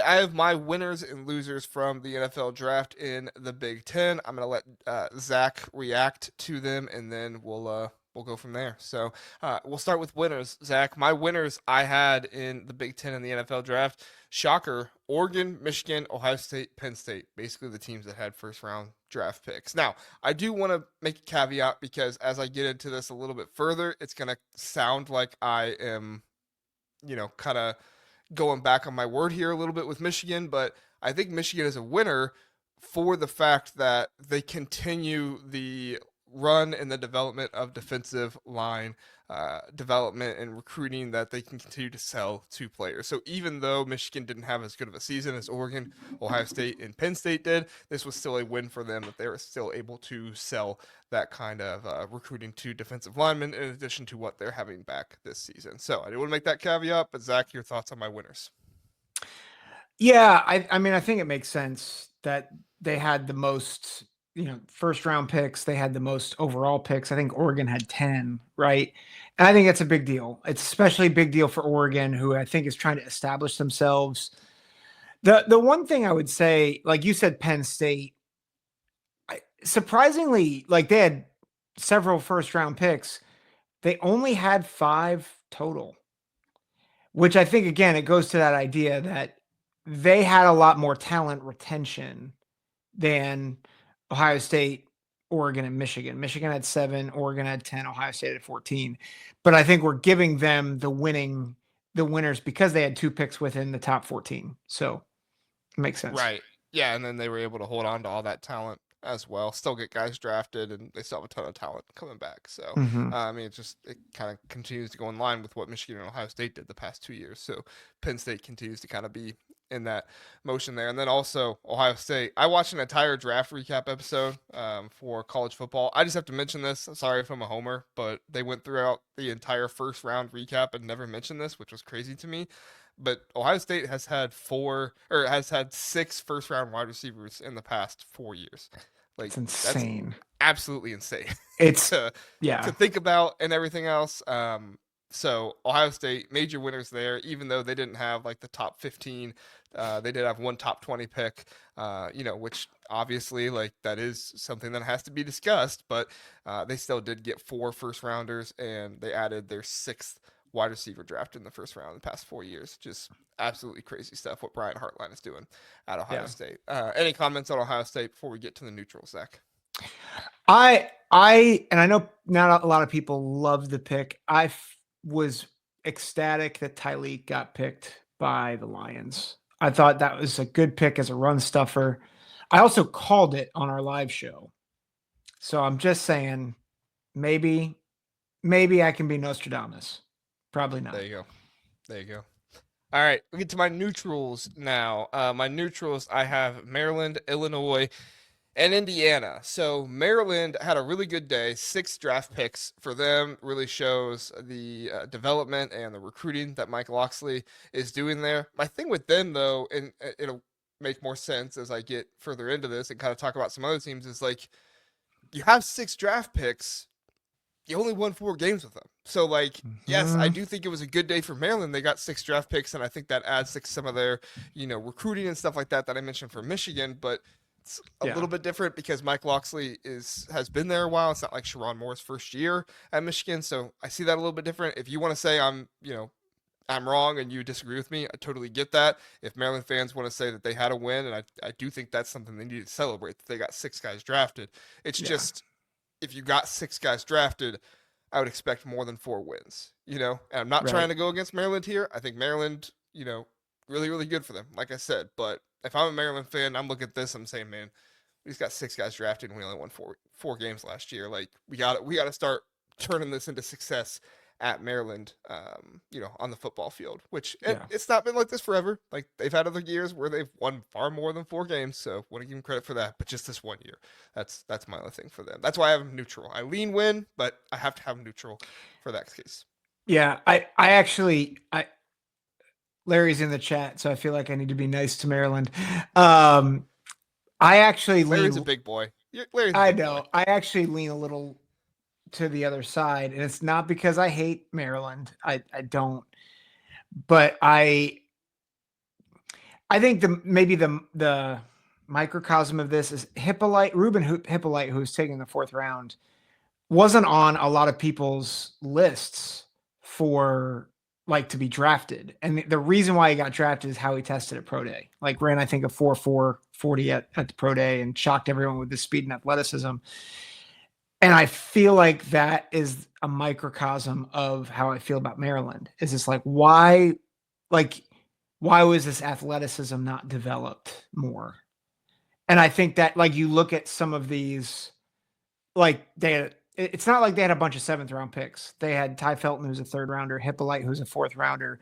I have my winners and losers from the NFL draft in the Big Ten. I'm gonna let Zach react to them, and then we'll go from there. So we'll start with winners. Zach, my winners I had in the Big Ten and the NFL draft. Shocker: Oregon, Michigan, Ohio State, Penn State. Basically, the teams that had first round draft picks. Now, I do want to make a caveat because as I get into this a little bit further, it's gonna sound like I am, kind of going back on my word here a little bit with Michigan, but I think Michigan is a winner for the fact that they continue the run and the development of defensive line development and recruiting that they can continue to sell to players. So even though Michigan didn't have as good of a season as Oregon, Ohio State, and Penn State did, this was still a win for them that they were still able to sell that kind of recruiting to defensive linemen in addition to what they're having back this season. So I did want to make that caveat, but Zach, your thoughts on my winners? Yeah, I mean, I think it makes sense that they had the most, first round picks. They had the most overall picks. I think Oregon had 10, right? And I think that's a big deal. It's especially a big deal for Oregon, who I think is trying to establish themselves. The one thing I would say, like you said, Penn State, surprisingly, like they had several first round picks. They only had 5 total, which I think, again, it goes to that idea that they had a lot more talent retention than Ohio State, Oregon, and Michigan. Michigan had 7, Oregon had 10, Ohio State had 14. But I think we're giving them the winners because they had 2 picks within the top 14. So it makes sense. Right. Yeah, and then they were able to hold on to all that talent as well. Still get guys drafted, and they still have a ton of talent coming back. So, Mm-hmm. I mean, it kind of continues to go in line with what Michigan and Ohio State did the past 2 years. So, Penn State continues to kind of be in that motion there. And then also Ohio State. I watched an entire draft recap episode for college football. I just have to mention this. Sorry if I'm a homer, but they went throughout the entire first round recap and never mentioned this, which was crazy to me. But Ohio State has had 6 first round wide receivers in the past 4 years. Like It's that's insane. absolutely insane It's, to yeah. think about and everything else. So Ohio State major winners there, even though they didn't have like the top 15. They did have one top 20 pick, which obviously like that is something that has to be discussed. But they still did get 4 first rounders, and they added their 6th wide receiver draft in the first round in the past 4 years. Just absolutely crazy stuff what Brian Hartline is doing at Ohio Yeah. State. Any comments on Ohio State before we get to the neutral, Zach? And I know not a lot of people love the pick. Was ecstatic that Tyleek got picked by the Lions. I thought that was a good pick as a run stuffer. I also called it on our live show. So I'm just saying, maybe, maybe I can be Nostradamus. Probably There not. you go. There you go. All right, we get to my neutrals now. My neutrals, I have Maryland, Illinois, and Indiana. So Maryland had a really good day. 6 draft picks for them really shows the development and the recruiting that Mike Loxley is doing there. My thing with them, though, and it'll make more sense as I get further into this and kind of talk about some other teams, is like you have 6 draft picks. You only won 4 games with them. So, like, yes, I Mhm. do think it was a good day for Maryland. They got 6 draft picks, and I think that adds to some of their, recruiting and stuff like that I mentioned for Michigan. But it's a Yeah. little bit different because Mike Loxley has been there a while. It's not like Sharon Moore's first year at Michigan, so I see that a little bit different. If you want to say I'm wrong and you disagree with me, I totally get that. If Maryland fans want to say that they had a win, and I do think that's something they need to celebrate that they got 6 guys drafted. It's Yeah. just if you got 6 guys drafted, I would expect more than 4 wins. And I'm not trying Right. to go against Maryland here. I think Maryland, really, really good for them, like I said. But if I'm a Maryland fan, I'm looking at this, I'm saying, man, we just got 6 guys drafted and we only won four games last year. Like we got to start turning this into success at Maryland, on the football field, which Yeah. it's not been like this forever. Like they've had other years where they've won far more than 4 games, so want to give them credit for that. But just this one year, that's my other thing for them. That's why I have them neutral. I lean win, but I have to have them neutral for that case. Yeah. I actually, Larry's in the chat, so I feel like I need to be nice to Maryland. Um, I actually Larry's a lean, big boy. Larry's a I big boy. know, I actually lean a little to the other side, and it's not because I hate Maryland. I don't, but I think the microcosm of this is Hippolyte, who's taking the fourth round, wasn't on a lot of people's lists for like to be drafted. And the reason why he got drafted is how he tested at pro day. Like ran, I think, a 4.4 40 at the pro day and shocked everyone with his speed and athleticism. And I feel like that is a microcosm of how I feel about Maryland. Is it's like why was this athleticism not developed more? And I think that like you look at some of these, like it's not like they had a bunch of seventh round picks. They had Ty Felton, who's a third rounder, Hippolyte, who's a fourth rounder,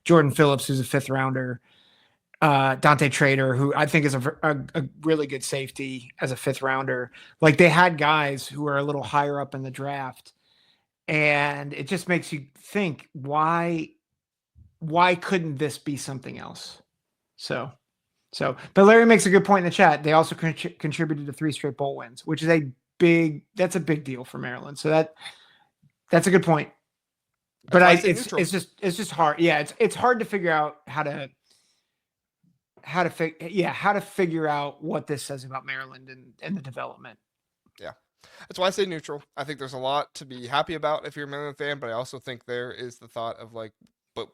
Jordan Phillips, who's a fifth rounder, Dante Trader, who I think is a really good safety as a fifth rounder. Like they had guys who are a little higher up in the draft, and it just makes you think why couldn't this be something else? So, but Larry makes a good point in the chat. They also contributed to 3 straight bowl wins, which is that's a big deal for Maryland. So that's a good point. But it's just hard. Yeah, it's hard to figure out how to figure out what this says about Maryland and the development. Yeah. That's why I say neutral. I think there's a lot to be happy about if you're a Maryland fan, but I also think there is the thought of like, but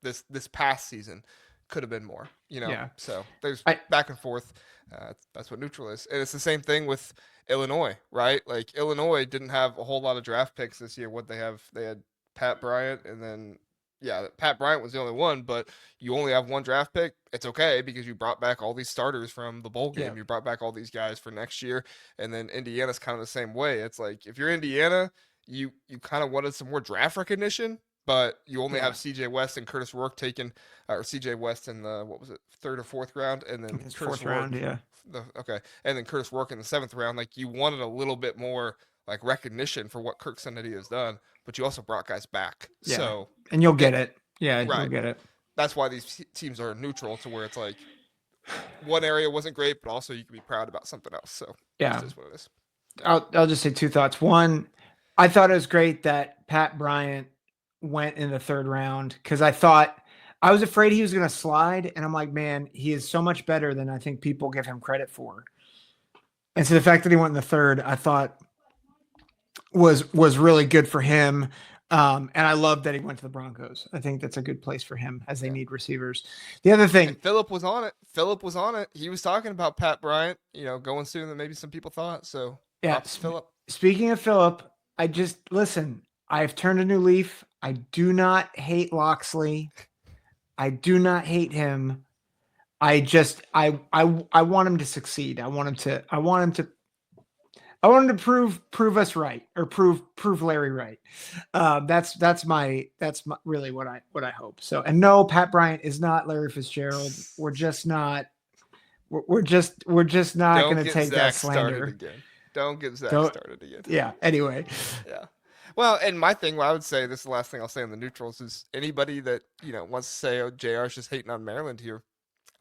this past season could have been more, Yeah. So there's back and forth. That's what neutral is. And it's the same thing with Illinois, right? Like Illinois didn't have a whole lot of draft picks this year. What they have, they had Pat Bryant, and then Pat Bryant was the only one, but you only have one draft pick. It's okay because you brought back all these starters from the bowl game. Yeah. You brought back all these guys for next year, and then Indiana's kind of the same way. It's like if you're Indiana, you kind of wanted some more draft recognition, but you only have CJ West and Curtis Rourke taken, or CJ West in the third or fourth round, and then Curtis fourth round, and then Curtis Rourke in the seventh round. Like you wanted a little bit more like recognition for what Kirk Kennedy has done, but you also brought guys back. Yeah. So and you'll get it. Yeah, right. You'll get it. That's why these teams are neutral to where it's like one area wasn't great, but also you can be proud about something else. So yeah, this is what it is. I'll just say 2 thoughts. One, I thought it was great that Pat Bryant went in the third round because I was afraid he was going to slide, and I'm like, man, he is so much better than I think people give him credit for. And so the fact that he went in the third, I thought was really good for him. And I love that he went to the Broncos. I think that's a good place for him as they need receivers. The other thing, and Philip was on it. He was talking about Pat Bryant, going sooner than maybe some people thought. So yeah, Philip. Speaking of Philip, I've turned a new leaf. I do not hate Loxley. I do not hate him. I want him to succeed. I want him to prove us right, or prove Larry right. That's really what I hope. So, and no, Pat Bryant is not Larry Fitzgerald. We're just not going to take that slander. Don't get Zach started again. Yeah. Anyway. Yeah. Well, and my thing, what I would say, this is the last thing I'll say on the neutrals, is anybody that wants to say, "Oh, JR's just hating on Maryland here."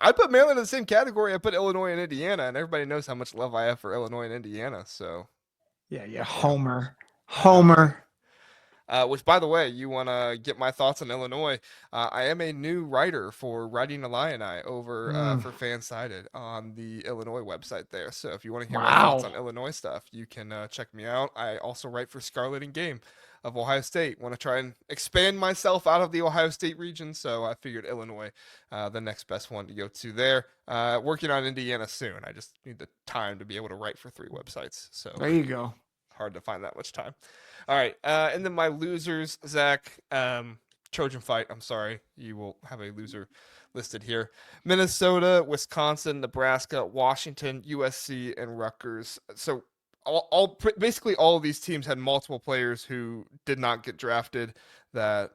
I put Maryland in the same category I put Illinois and Indiana, and everybody knows how much love I have for Illinois and Indiana. So, yeah, Homer. Which, by the way, you want to get my thoughts on Illinois? I am a new writer for Writing Illini over for Fansided on the Illinois website there. So if you want to hear my thoughts on Illinois stuff, you can check me out. I also write for Scarlet and Game of Ohio State. Want to try and expand myself out of the Ohio State region, so I figured Illinois, the next best one to go to there. Working on Indiana soon. I just need the time to be able to write for 3 websites. So there you go. Hard to find that much time. All right, and then my losers, Zach, Trojan fight. I'm sorry, you will have a loser listed here. Minnesota, Wisconsin, Nebraska, Washington, USC, and Rutgers. So basically all of these teams had multiple players who did not get drafted that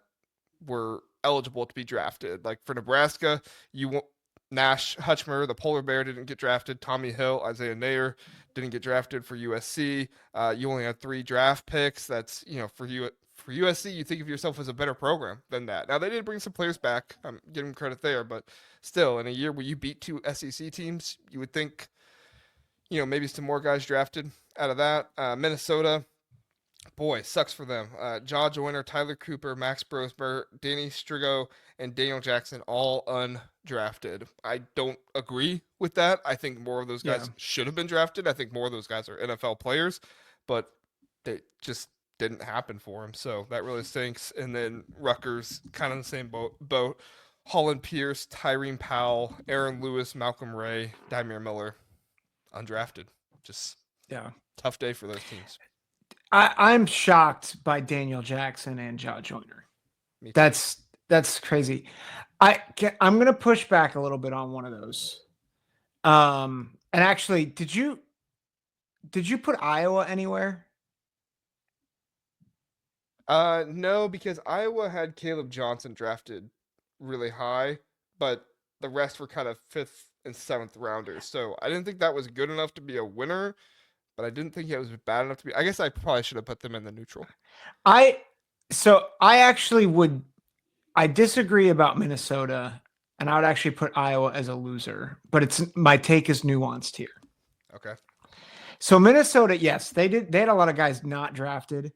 were eligible to be drafted. Like for Nebraska, Nash Hutchmer, the polar bear, didn't get drafted. Tommy Hill, Isaiah Nayer didn't get drafted for USC. You only had 3 draft picks. That's, for USC, you think of yourself as a better program than that. Now, they did bring some players back. I'm giving credit there, but still, in a year where you beat 2 SEC teams, you would think, maybe some more guys drafted out of that. Minnesota, Boy, sucks for them. Jaw Joyner, Tyler Cooper, Max Brosmer, Danny Strigo, and Daniel Jackson all undrafted. I don't agree with that. I think more of those Yeah. guys should have been drafted. I think more of those guys are NFL players, but they just didn't happen for him. So that really stinks. And then Rutgers, kind of the same boat. Holland Pierce, Tyreen Powell, Aaron Lewis, Malcolm Ray, Dymere Miller, undrafted. Just Yeah. tough day for those teams. I'm shocked by Daniel Jackson and Jaw Joyner. Me too. That's crazy. I'm gonna push back a little bit on one of those. And actually, did you put Iowa anywhere? No, because Iowa had Caleb Johnson drafted really high, but the rest were kind of fifth and seventh rounders. So I didn't think that was good enough to be a winner, but I didn't think it was bad enough to be. I guess I probably should have put them in the neutral. I so I actually would I disagree about Minnesota, and I would actually put Iowa as a loser, but it's my take is nuanced here. Okay. So Minnesota, yes, they had a lot of guys not drafted,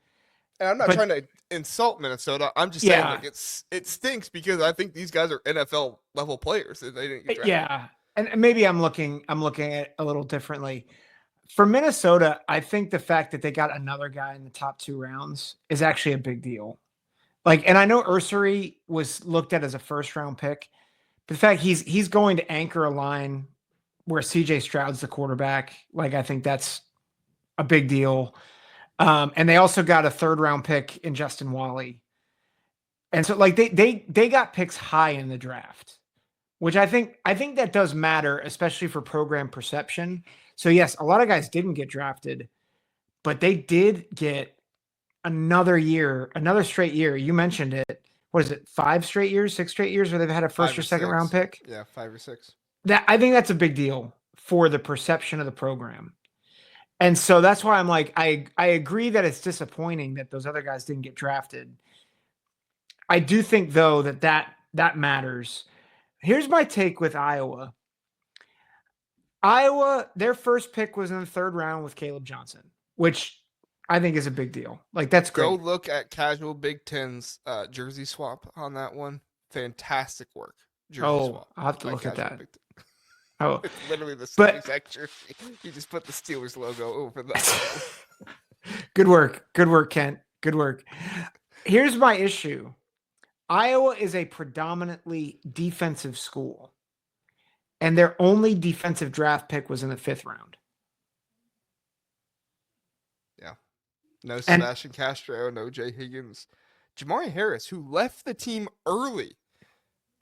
And I'm not but trying to insult Minnesota. I'm just saying yeah, like it stinks because I think these guys are NFL level players and they didn't get drafted. yeah. And maybe I'm looking at it a little differently. For Minnesota, I think the fact that they got another guy in the top 2 rounds is actually a big deal. Like, and I know Ursary was looked at as a first round pick, but the fact he's going to anchor a line where CJ Stroud's the quarterback, like I think that's a big deal. And they also got a third round pick in Justin Wally. And so like they got picks high in the draft, which I think that does matter, especially for program perception. So yes, a lot of guys didn't get drafted, but they did get another straight year. You mentioned it. What is it? 5 straight years, 6 straight years where they've had a Five first or or second round six. pick. Yeah, 5 or 6. That I think that's a big deal for the perception of the program. And so that's why I'm like, I agree that it's disappointing that those other guys didn't get drafted. I do think though that matters. Here's my take with Iowa. Iowa, their first pick was in the third round with Caleb Johnson, which I think is a big deal. Like that's Go great. look at Casual Big Ten's jersey swap on that one. Fantastic work. Jersey Oh, swap I'll have to by look at Casual that. Big Ten. Oh, It's literally the same but exact jersey. You just put the Steelers logo over the Iowa. good work. Good work, Kent. Good work. Here's my issue. Iowa is a predominantly defensive school, and their only defensive draft pick was in the fifth round. Yeah. No And Sebastian Castro, no Jay Higgins. Jamari Harris, who left the team early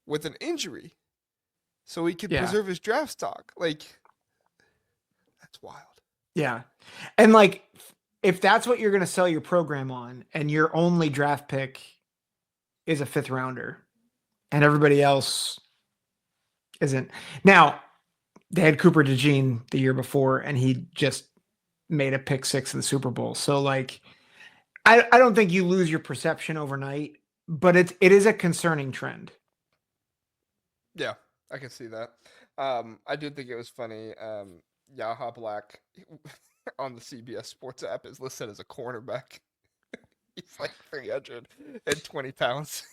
with an injury so he could yeah, preserve his draft stock. Like, that's wild. yeah. And like, if that's what you're going to sell your program on, and your only draft pick is a fifth rounder, and everybody else isn't. Now, they had Cooper DeJean the year before, and he just made a pick six in the Super Bowl. So, like, I don't think you lose your perception overnight, but it is a concerning trend. Yeah, I can see that. I did think it was funny. Yaha Black on the CBS Sports app is listed as a cornerback. He's like 320 pounds.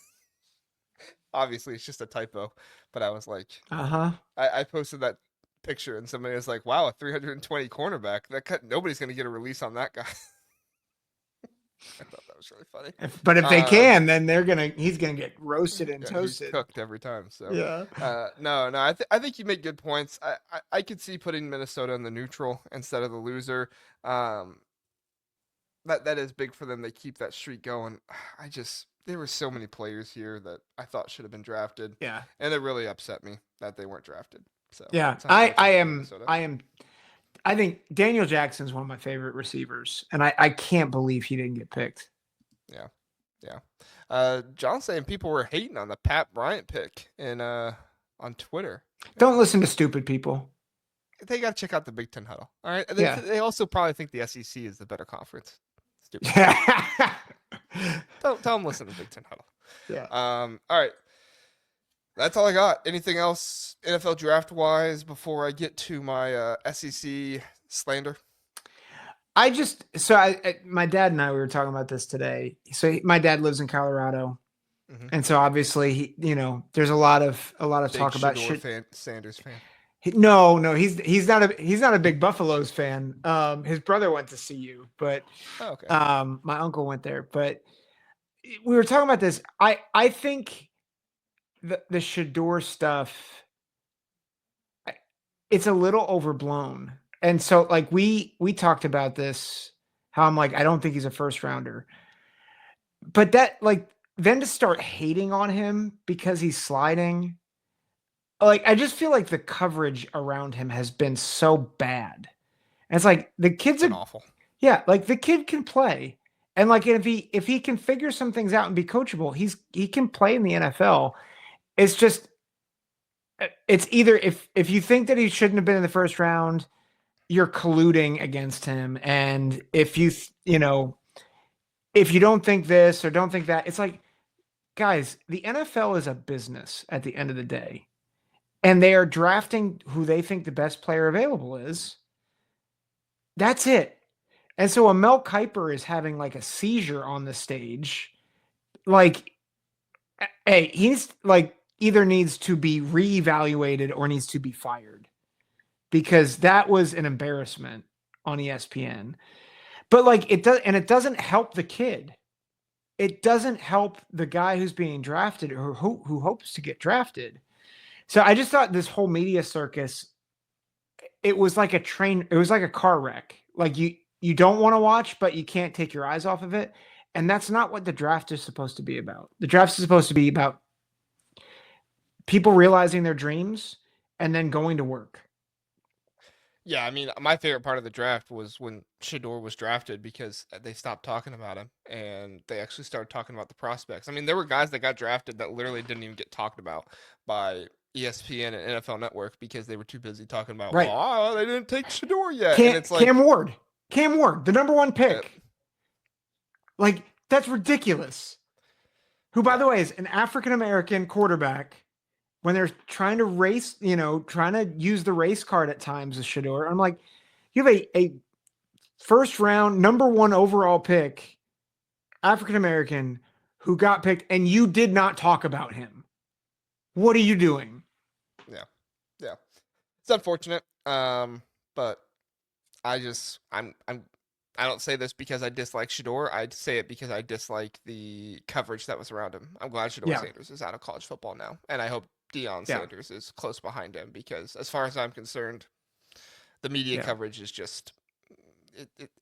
Obviously, it's just a typo, but I was like, Uh-huh. I posted that picture and somebody was like, "Wow, a 320 cornerback. Nobody's gonna get a release on that guy." I thought that was really funny. But if they Um, can, then he's gonna get roasted and yeah, he's toasted. cooked every time. So, Yeah. no. I think you make good points. I could see putting Minnesota in the neutral instead of the loser. Um, that is big for them. They keep that streak going. I just there were so many players here that I thought should have been drafted, Yeah. and it really upset me that they weren't drafted. So Yeah. it's I unfortunate for am Minnesota. I am I think Daniel Jackson's one of my favorite receivers, and I can't believe he didn't get picked. Yeah, yeah. John saying people were hating on the Pat Bryant pick in on Twitter. Don't listen to stupid people. They got to check out the Big Ten Huddle. All right. Yeah. They also probably think the SEC is the better conference. Stupid. Yeah. Tell them listen to the Big Ten Huddle. Yeah. All right. That's all I got. Anything else NFL draft wise before I get to my SEC slander? My dad and I, we were talking about this today. My dad lives in Colorado. Hmm. And so obviously there's a lot of Big talk about Shador shit. fan, Sanders fan. No, he's not a big Buffaloes fan. His brother went to CU, but Oh, okay. my uncle went there. But we were talking about this. I think the Shador stuff, it's a little overblown. And so like we talked about this, how I'm like, I don't think he's a first rounder. But that like then to start hating on him because he's sliding, like I just feel like the coverage around him has been so bad. And it's like the It's kid's been a awful. yeah, like the kid can play. And like if he can figure some things out and be coachable, he can play in the NFL. It's just it's either if you think that he shouldn't have been in the first round, you're colluding against him. And if you know, if you don't think this or don't think that, it's like, guys, the NFL is a business at the end of the day. And they are drafting who they think the best player available is. That's it. And so a Mel Kiper is having like a seizure on the stage. Like, hey, he's like either needs to be reevaluated or needs to be fired because that was an embarrassment on ESPN. But like it doesn't help the kid. It doesn't help the guy who's being drafted or who hopes to get drafted. So I just thought this whole media circus, it was like it was like a car wreck. Like you don't want to watch, but you can't take your eyes off of it. And that's not what the draft is supposed to be about. The draft is supposed to be about people realizing their dreams and then going to work. Yeah, I mean, my favorite part of the draft was when Shador was drafted because they stopped talking about him and they actually started talking about the prospects. I mean, there were guys that got drafted that literally didn't even get talked about by ESPN and NFL Network because they were too busy talking about, Right. well, they didn't take Shador yet. And it's like, Cam Ward, the number one uh, pick. Like that's ridiculous. Who, by yeah, the way, is an African American quarterback. When they're trying to race, trying to use the race card at times as Shador, I'm like, you have a first round number one overall pick, African American, who got picked, and you did not talk about him. What are you doing? yeah, yeah. It's unfortunate. But I don't say this because I dislike Shador. I say it because I dislike the coverage that was around him. I'm glad Shador Yeah, Sanders is out of college football now, and I hope Deion yeah, Sanders is close behind him because, as far as I'm concerned, the media yeah, coverage is just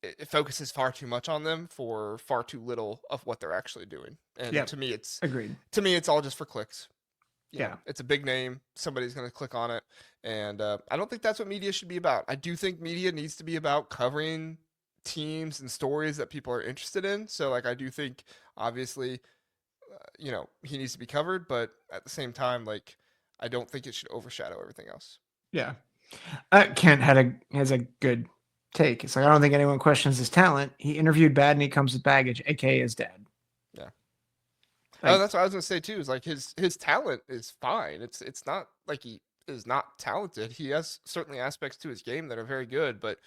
it focuses far too much on them for far too little of what they're actually doing. And yeah. Agreed. to me it's all just for clicks. Yeah, It's a big name. Somebody's going to click on it. And I don't think that's what media should be about. I do think media needs to be about covering teams and stories that people are interested in. So, like, I do think, obviously, he needs to be covered. But at the same time, like, I don't think it should overshadow everything else. yeah. Kent has a good take. It's like I don't think anyone questions his talent. He interviewed bad and he comes with baggage, aka his dad. Yeah. Oh, Like, that's what I was gonna say too. Is like his talent is fine. It's not like he is not talented. He has certainly aspects to his game that are very good, but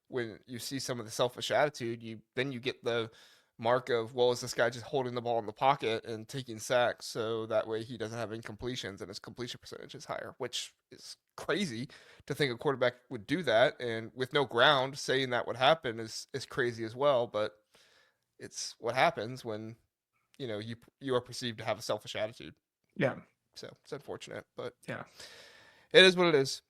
when you see some of the selfish attitude, you get the mark of, well, is this guy just holding the ball in the pocket and taking sacks so that way he doesn't have incompletions and his completion percentage is higher, which is crazy to think a quarterback would do that. And with no ground, saying that would happen is crazy as well. But it's what happens when you are perceived to have a selfish attitude. yeah, So it's unfortunate, but yeah. it is what it is.